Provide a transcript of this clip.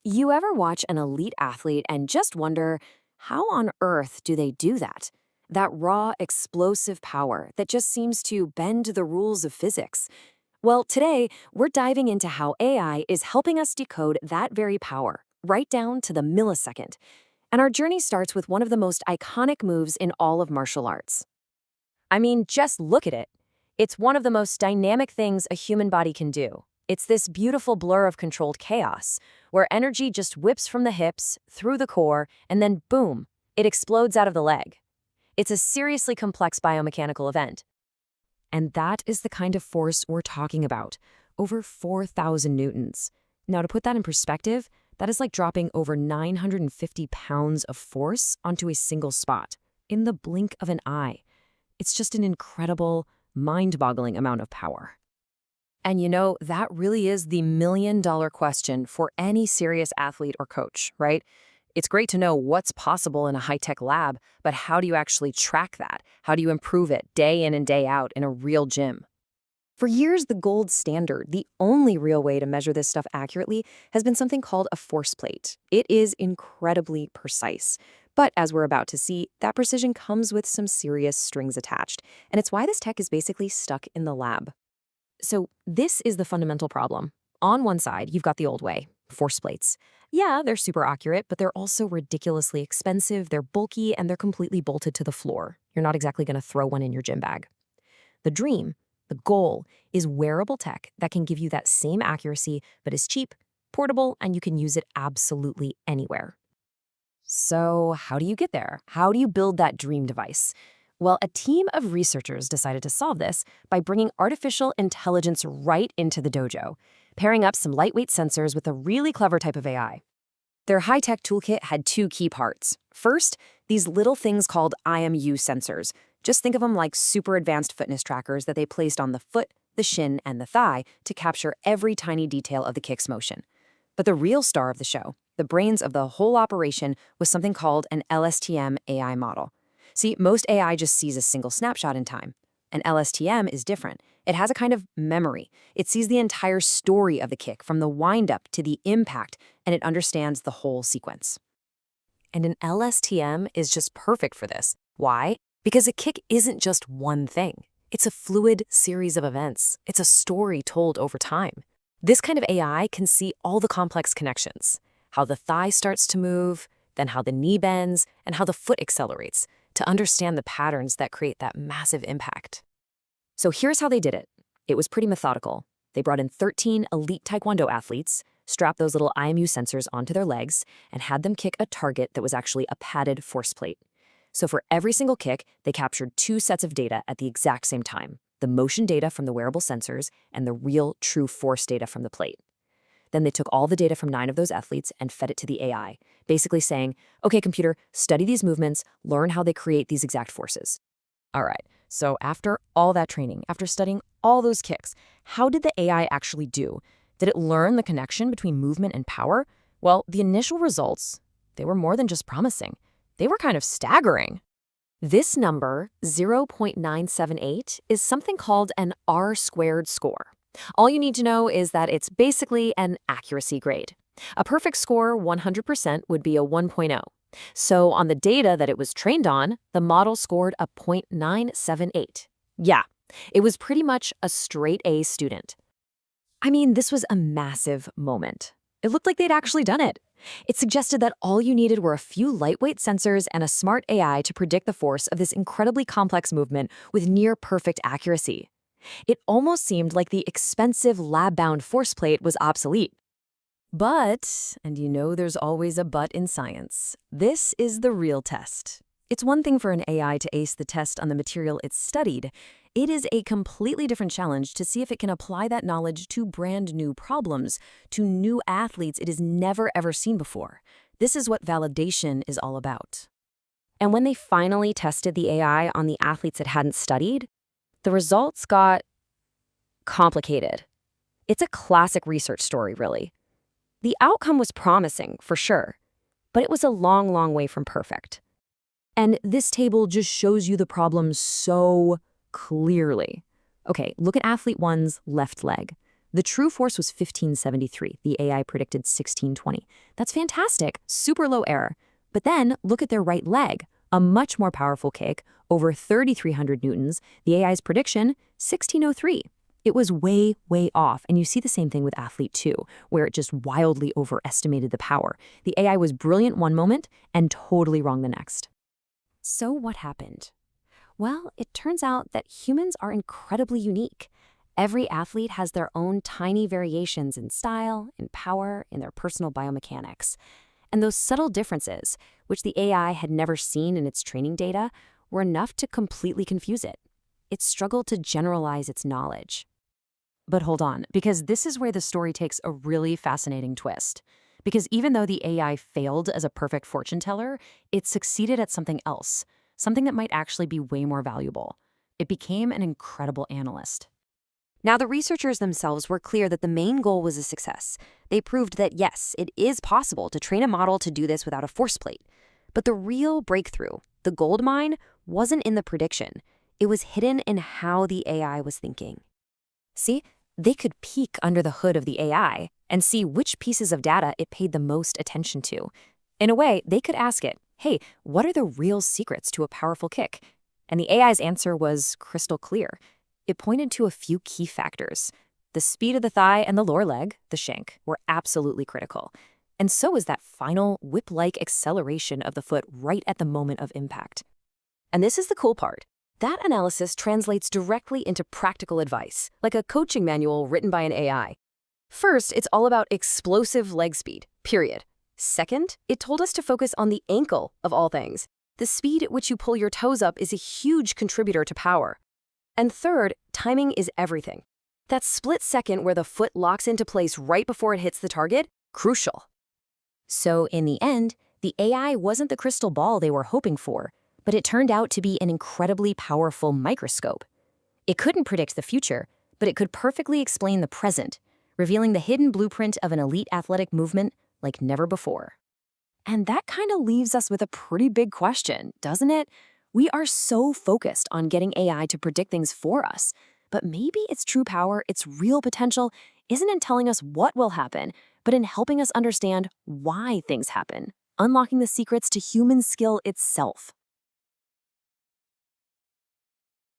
You ever watch an elite athlete and just wonder, how on earth do they do that? That raw, explosive power that just seems to bend the rules of physics. Well, today, we're diving into how AI is helping us decode that very power, right down to the millisecond. And our journey starts with one of the most iconic moves in all of martial arts. I mean, just look at it. It's one of the most dynamic things a human body can do. It's this beautiful blur of controlled chaos, where energy just whips from the hips, through the core, and then boom, it explodes out of the leg. It's a seriously complex biomechanical event. And that is the kind of force we're talking about, over 4,000 newtons. Now, to put that in perspective, that is like dropping over 950 pounds of force onto a single spot, in the blink of an eye. It's just an incredible, mind-boggling amount of power. And that really is the million-dollar question for any serious athlete or coach, right? It's great to know what's possible in a high-tech lab, but how do you actually track that? How do you improve it day in and day out in a real gym? For years, the gold standard, the only real way to measure this stuff accurately, has been something called a force plate. It is incredibly precise. But as we're about to see, that precision comes with some serious strings attached. And it's why this tech is basically stuck in the lab. So this is the fundamental problem. On one side, you've got the old way, force plates. Yeah, they're super accurate, but they're also ridiculously expensive, they're bulky, and they're completely bolted to the floor. You're not exactly going to throw one in your gym bag. The dream, the goal, is wearable tech that can give you that same accuracy, but is cheap, portable, and you can use it absolutely anywhere. So how do you get there? How do you build that dream device? Well, a team of researchers decided to solve this by bringing artificial intelligence right into the dojo, pairing up some lightweight sensors with a really clever type of AI. Their high-tech toolkit had two key parts. First, these little things called IMU sensors. Just think of them like super advanced fitness trackers that they placed on the foot, the shin, and the thigh to capture every tiny detail of the kick's motion. But the real star of the show, the brains of the whole operation, was something called an LSTM AI model. See, most AI just sees a single snapshot in time. An LSTM is different. It has a kind of memory. It sees the entire story of the kick from the wind-up to the impact, and it understands the whole sequence. And an LSTM is just perfect for this. Why? Because a kick isn't just one thing. It's a fluid series of events. It's a story told over time. This kind of AI can see all the complex connections, how the thigh starts to move, then how the knee bends, and how the foot accelerates, to understand the patterns that create that massive impact. So here's how they did it. It was pretty methodical. They brought in 13 elite Taekwondo athletes, strapped those little IMU sensors onto their legs, and had them kick a target that was actually a padded force plate. So for every single kick, they captured two sets of data at the exact same time, the motion data from the wearable sensors and the real, true force data from the plate. Then they took all the data from 9 of those athletes and fed it to the AI, basically saying, okay, computer, study these movements, learn how they create these exact forces. All right, so after all that training, after studying all those kicks, how did the AI actually do? Did it learn the connection between movement and power? Well, the initial results, they were more than just promising. They were kind of staggering. This number, 0.978, is something called an R-squared score. All you need to know is that it's basically an accuracy grade. A perfect score, 100%, would be a 1.0. So on the data that it was trained on, the model scored a 0.978. Yeah, it was pretty much a straight A student. I mean, this was a massive moment. It looked like they'd actually done it. It suggested that all you needed were a few lightweight sensors and a smart AI to predict the force of this incredibly complex movement with near-perfect accuracy. It almost seemed like the expensive lab-bound force plate was obsolete. But, and there's always a but in science, this is the real test. It's one thing for an AI to ace the test on the material it's studied. It is a completely different challenge to see if it can apply that knowledge to brand new problems, to new athletes it has never ever seen before. This is what validation is all about. And when they finally tested the AI on the athletes it hadn't studied, the results got complicated. It's a classic research story, really. The outcome was promising, for sure, but it was a long, long way from perfect. And this table just shows you the problem so clearly. Okay, look at athlete one's left leg. The true force was 1573. The AI predicted 1620. That's fantastic, super low error. But then look at their right leg, a much more powerful kick, over 3,300 newtons. The AI's prediction, 1603. It was way, way off, and you see the same thing with Athlete 2, where it just wildly overestimated the power. The AI was brilliant one moment and totally wrong the next. So what happened? Well, it turns out that humans are incredibly unique. Every athlete has their own tiny variations in style, in power, in their personal biomechanics. And those subtle differences, which the AI had never seen in its training data, were enough to completely confuse it. It struggled to generalize its knowledge. But hold on, because this is where the story takes a really fascinating twist. Because even though the AI failed as a perfect fortune teller, it succeeded at something else, something that might actually be way more valuable. It became an incredible analyst. Now, the researchers themselves were clear that the main goal was a success. They proved that, yes, it is possible to train a model to do this without a force plate. But the real breakthrough, the gold mine, wasn't in the prediction. It was hidden in how the AI was thinking. See, they could peek under the hood of the AI and see which pieces of data it paid the most attention to. In a way, they could ask it, hey, what are the real secrets to a powerful kick? And the AI's answer was crystal clear. It pointed to a few key factors. The speed of the thigh and the lower leg, the shank, were absolutely critical. And so was that final whip-like acceleration of the foot right at the moment of impact. And this is the cool part. That analysis translates directly into practical advice, like a coaching manual written by an AI. First, it's all about explosive leg speed, period. Second, it told us to focus on the ankle of all things. The speed at which you pull your toes up is a huge contributor to power. And third, timing is everything. That split second where the foot locks into place right before it hits the target, crucial. So in the end, the AI wasn't the crystal ball they were hoping for, but it turned out to be an incredibly powerful microscope. It couldn't predict the future, but it could perfectly explain the present, revealing the hidden blueprint of an elite athletic movement like never before. And that kind of leaves us with a pretty big question, doesn't it? We are so focused on getting AI to predict things for us, but maybe its true power, its real potential, isn't in telling us what will happen, but in helping us understand why things happen, unlocking the secrets to human skill itself.